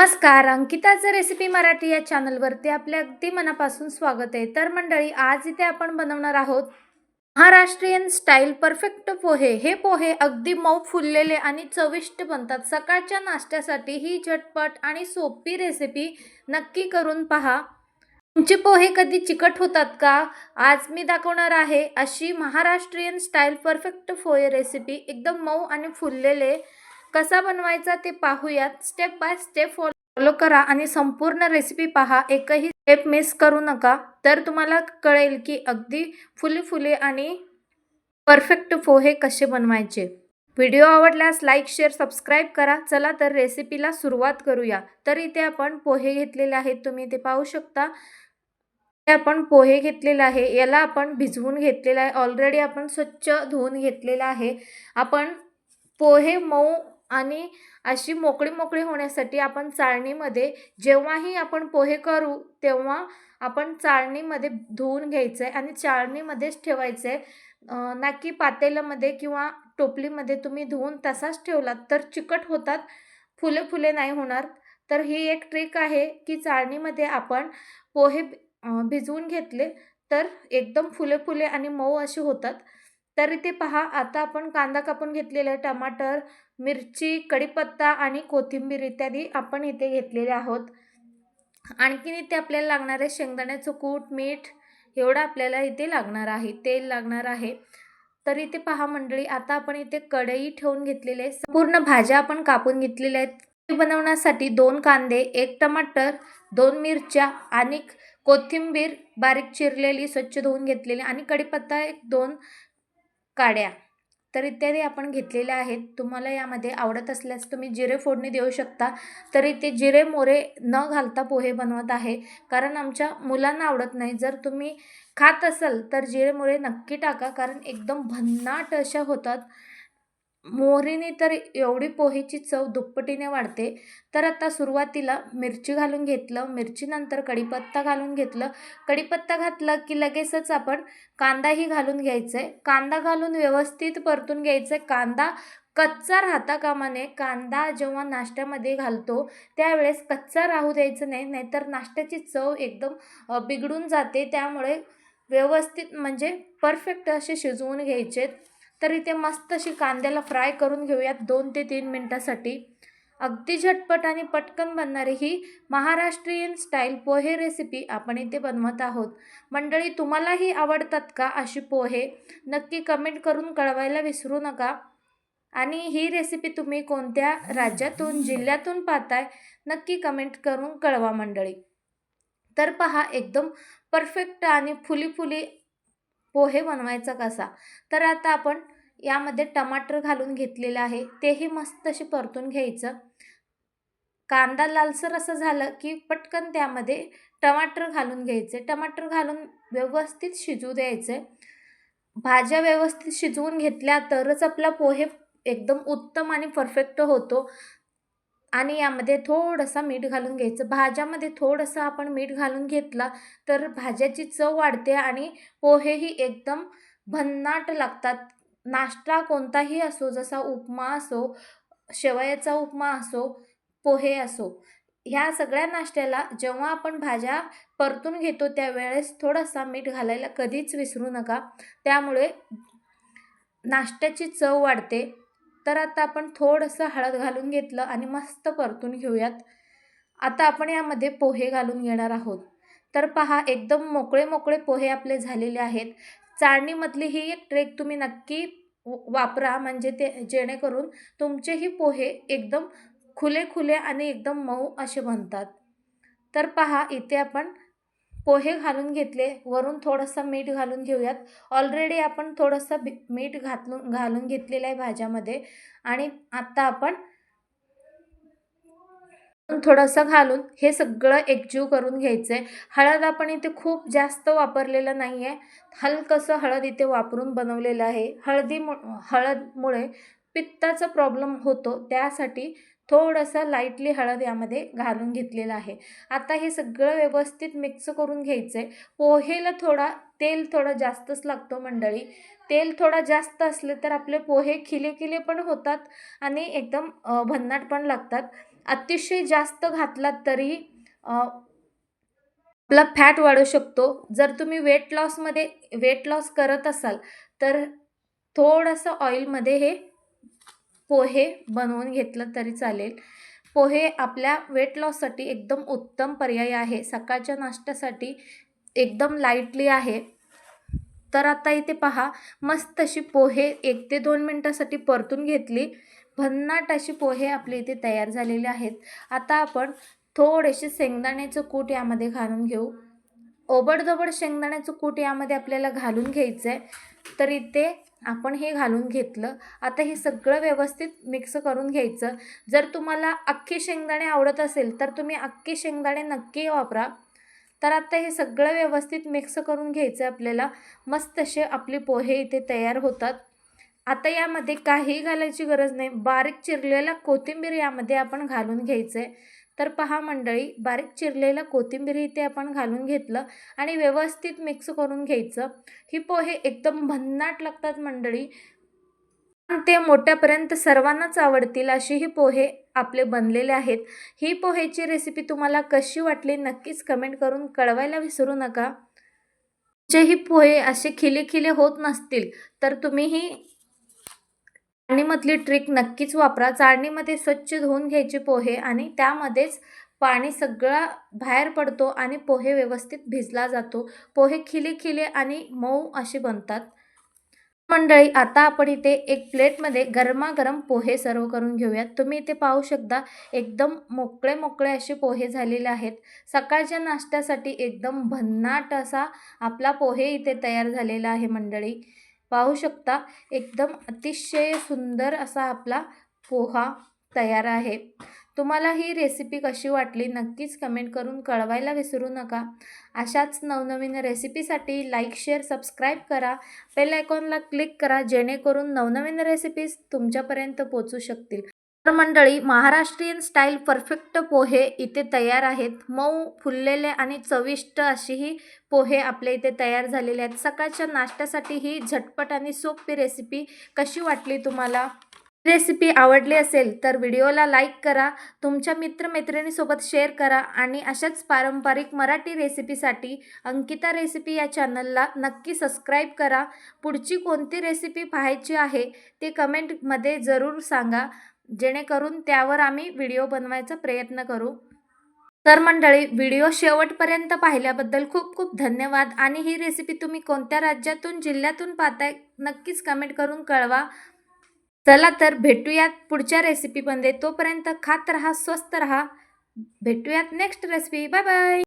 नमस्कार, अंकिताचं रेसिपी मराठी या चॅनलवरती आपले अगदी मनापासून स्वागत आहे. तर मंडळी, आज इथे आपण बनवणार आहोत महाराष्ट्रीयन स्टाईल परफेक्ट पोहे. हे पोहे अगदी मऊ फुललेले आणि चविष्ट बनतात. सकाळच्या नाश्त्यासाठी ही झटपट आणि सोपी रेसिपी नक्की करून पहा. तुमचे पोहे कधी चिकट होतात का? आज मी दाखवणार आहे अशी महाराष्ट्रीयन स्टाईल परफेक्ट पोहे रेसिपी. एकदम मऊ आणि फुललेले. कसा बनवायचा ते पाहूयात. स्टेप बाय स्टेप फॉलो करा आणि संपूर्ण रेसिपी पहा. एकही स्टेप मिस करू नका, तर तुम्हाला कळेल की अगदी फुले आणि परफेक्ट पोहे कसे बनवायचे. व्हिडिओ आवडल्यास लाईक, शेअर, सबस्क्राईब करा. चला तर रेसिपीला सुरुवात करूया. तर इथे आपण पोहे घेतलेले आहेत, तुम्ही इथे पाहू शकता. आपण पोहे घेतलेला आहे, याला आपण भिजवून घेतलेला आहे. ऑलरेडी आपण स्वच्छ धुवून घेतलेला आहे. आपण पोहे मऊ आणि अशी मोकळी होण्यासाठी आपण चाळणीमध्ये, जेव्हाही आपण पोहे करू तेव्हा आपण चाळणीमध्ये धुवून घ्यायचं आहे आणि चाळणीमध्येच ठेवायचं आहे. ना की पातेल्यामध्ये किंवा टोपलीमध्ये तुम्ही धुवून तसाच ठेवलात तर चिकट होतात, फुले नाही होणार. तर ही एक ट्रिक आहे की चाळणीमध्ये आपण पोहे भिजवून घेतले तर एकदम फुले आणि मऊ असे होतात. तर इथे पहा, आता आपण कांदा कापून घेतलेला आहे, टमाटर, मिरची, कढीपत्ता आणि कोथिंबीर इत्यादी आपण इथे घेतलेले आहोत. आणखीन इथे आपल्याला लागणार आहे शेंगदाण्याचं कूट, मीठ एवढं आपल्याला इथे लागणार आहे. तेल लागणार आहे. तर इथे पहा मंडळी, आता आपण इथे कढई ठेवून घेतलेली आहे. संपूर्ण भाज्या आपण कापून घेतलेल्या आहेत. बनवण्यासाठी 2 कांदे, 1 टमाटर, 2 मिरच्या आणि कोथिंबीर बारीक चिरलेली स्वच्छ धुवून घेतलेली आणि कढीपत्ता 1-2 काड्या तर इत्यादी आपण घेतलेल्या आहेत. तुम्हाला यामध्ये आवडत असल्यास तुम्ही जिरे फोडणी देऊ शकता. तर इथे जिरे मोहरे न घालता पोहे बनवत आहे, कारण आमच्या मुलांना आवडत नाही. जर तुम्ही खात असाल तर जिरे मोहरे नक्की टाका, कारण एकदम भन्नाट अशा होतात. मोहरीने तर एवढी पोहेची चव दुप्पटीने वाढते. तर आता सुरुवातीला मिरची घालून घेतलं, मिरचीनंतर कढीपत्ता घालून घेतलं. कढीपत्ता घातला की लगेचच आपण कांदाही घालून घ्यायचा आहे. कांदा घालून व्यवस्थित परतून घ्यायचं आहे. कांदा कच्चा राहता कामा नये. कांदा जेव्हा नाश्त्यामध्ये घालतो त्यावेळेस कच्चा राहू द्यायचं नाही, नाहीतर नाश्त्याची चव एकदम बिघडून जाते. त्यामुळे व्यवस्थित म्हणजे परफेक्ट असे शिजवून घ्यायचे. तर इथे मस्त अशी कांद्याला फ्राय करून घेऊयात 2 ते 3 मिनटासाठी. अगदी झटपट आणि पटकन बनणारी ही महाराष्ट्रीयन स्टाईल पोहे रेसिपी आपण इथे बनवत आहोत. मंडळी, तुम्हालाही आवडतात का अशी पोहे? नक्की कमेंट करून कळवायला विसरू नका. आणि ही रेसिपी तुम्ही कोणत्या राज्यातून, जिल्ह्यातून पाहताय नक्की कमेंट करून कळवा मंडळी. तर पहा, एकदम परफेक्ट आणि फुली पोहे बनवायचा कसा. तर आता आपण यामध्ये टमाटर घालून घेतलेलं आहे, तेही मस्त अशी परतून घ्यायचं. कांदा लालसर असं झालं की पटकन त्यामध्ये टमाटर घालून घ्यायचे. टमाटर घालून व्यवस्थित शिजू द्यायचे. भाज्या व्यवस्थित शिजवून घेतल्या तरच आपला पोहे एकदम उत्तम आणि परफेक्ट होतो. आणि यामध्ये थोडंसं मीठ घालून घ्यायचं. भाज्यामध्ये थोडंसं आपण मीठ घालून घेतला तर भाज्याची चव वाढते आणि पोहेही एकदम भन्नाट लागतात. नाश्ता कोणताही असो, जसा उपमा असो, शेवयाचा उपमा असो, पोहे असो, ह्या सगळ्या नाश्त्याला जेव्हा आपण भाज्या परतून घेतो त्यावेळेस थोडासा मीठ घालायला कधीच विसरू नका. त्यामुळे नाश्त्याची चव वाढते. तर आता आपण थोडंसं हळद घालून घेतलं आणि मस्त परतून घेऊयात. आता आपण यामध्ये पोहे घालून घेणार आहोत. तर पहा, एकदम मोकळे पोहे आपले झालेले आहेत. चाळणीमधली ही एक ट्रिक तुम्ही नक्की वापरा, म्हणजे ते जेणेकरून तुमचेही पोहे एकदम खुले आणि एकदम मऊ असे बनतात. तर पहा, इथे आपण पोहे घालून घेतले. वरून थोडंसं मीठ घालून घेऊयात. ऑलरेडी आपण थोडंसं मीठ घालून घेतलेलं आहे भाज्यामध्ये. आणि आता आपण थोडंसं घालून हे सगळं एकजीव करून घ्यायचं आहे. हळद आपण इथे खूप जास्त वापरलेलं नाही आहे, हलकंसं हळद इथे वापरून बनवलेलं आहे. हळदमुळे पित्ताचा प्रॉब्लेम होतो, त्यासाठी थोडंसं लाईटली हळद यामध्ये घालून घेतलेलं आहे. आता हे सगळं व्यवस्थित मिक्स करून घ्यायचं आहे. पोहेला तेल थोडा जास्तच लागतो मंडळी. तेल थोडा जास्त असले तर आपले पोहे खिले पण होतात आणि एकदम भन्नाट पण लागतात. अतिशय जास्त घातलात तरी आपला फॅट वाढू शकतो. जर तुम्ही वेट लॉस करत असाल तर थोडंसं ऑइलमध्ये हे पोहे बनवून घेतलं तरी चालेल. पोहे आपल्या वेट लॉससाठी एकदम उत्तम पर्याय आहे. सकाळच्या नाश्त्यासाठी एकदम लाईटली आहे. तर आता इथे पहा, मस्त अशी पोहे 1 ते 2 मिनिटासाठी परतून घेतली. भन्नाट अशी पोहे आपले इथे तयार झालेले आहेत. आता आपण थोडेसे शेंगदाण्याचं कूट यामध्ये घालून घेऊ. ओबडधोबड शेंगदाण्याचं कूट यामध्ये आपल्याला घालून घ्यायचं आहे. तर इथे आपण हे घालून घेतलं. आता हे सगळं व्यवस्थित मिक्स करून घ्यायचं. जर तुम्हाला अख्खे शेंगदाणे आवडत असेल तर तुम्ही अख्खे शेंगदाणे नक्की वापरा. तर आता हे सगळं व्यवस्थित मिक्स करून घ्यायचं आपल्याला. मस्त असे आपले पोहे इथे तयार होतात. आता यामध्ये काहीही घालायची गरज नाही. बारीक चिरलेला कोथिंबीर यामध्ये आपण घालून घ्यायचं आहे. तर पहा मंडळी, बारीक चिरलेला कोथिंबीर इथे आपण घालून घेतलं आणि व्यवस्थित मिक्स करून घ्यायचं. ही पोहे एकदम भन्नाट लागतात मंडळी. ते मोठ्यापर्यंत सर्वांनाच आवडतील अशी ही पोहे आपले बनलेले आहेत. ही पोहेची रेसिपी तुम्हाला कशी वाटली नक्कीच कमेंट करून कळवायला विसरू नका. जे ही पोहे असे खिले होत नसतील तर तुम्ही ही चाळणीमधली ट्रिक नक्कीच वापरा. चाळणीमध्ये स्वच्छ धुवून घ्यायचे पोहे आणि त्यामध्येच पाणी सगळा बाहेर पडतो आणि पोहे व्यवस्थित भिजला जातो. पोहे खिले आणि मऊ असे बनतात. मंडळी, आता आपण इथे एक प्लेटमध्ये गरमागरम पोहे सर्व करून घेऊयात. तुम्ही इथे पाहू शकता एकदम मोकळे असे पोहे झालेले आहेत. सकाळच्या नाश्त्यासाठी एकदम भन्नाट असा आपला पोहे इथे तयार झालेला आहे मंडळी. पाहू शकता एकदम अतिशय सुंदर असा आपला पोहा तयार आहे. तुम्हाला ही रेसिपी कशी वाटली नक्कीच कमेंट करून कळवायला विसरू नका. अशाच नवनवीन रेसिपीसाठी लाईक, शेअर, सबस्क्राईब करा. बेल आयकॉनला क्लिक करा जेणेकरून नवनवीन रेसिपीज तुमच्यापर्यंत पोहोचू शकतील. तर मंडळी, महाराष्ट्रीयन स्टाईल परफेक्ट पोहे इथे तयार आहेत. मऊ, फुललेले आणि चविष्ट अशी ही पोहे आपल्या इथे तयार झालेले आहेत. सकाळच्या नाश्त्यासाठी ही झटपट आणि सोपी रेसिपी कशी वाटली तुम्हाला? रेसिपी आवडली असेल तर व्हिडिओला लाईक करा, तुमच्या मित्रमैत्रिणीसोबत शेअर करा आणि अशाच पारंपरिक मराठी रेसिपीसाठी अंकिता रेसिपी या चॅनलला नक्की सबस्क्राईब करा. पुढची कोणती रेसिपी पाहायची आहे ते कमेंटमध्ये जरूर सांगा, जेणेकरून त्यावर आम्ही व्हिडिओ बनवायचा प्रयत्न करू. तर मंडळी, व्हिडिओ शेवटपर्यंत पाहिल्याबद्दल खूप धन्यवाद. आणि ही रेसिपी तुम्ही कोणत्या राज्यातून, जिल्ह्यातून पाहताय नक्कीच कमेंट करून कळवा. चला तर भेटूयात पुढच्या रेसिपीमध्ये. तोपर्यंत खात रहा, स्वस्त रहा. भेटूयात नेक्स्ट रेसिपी. Bye bye.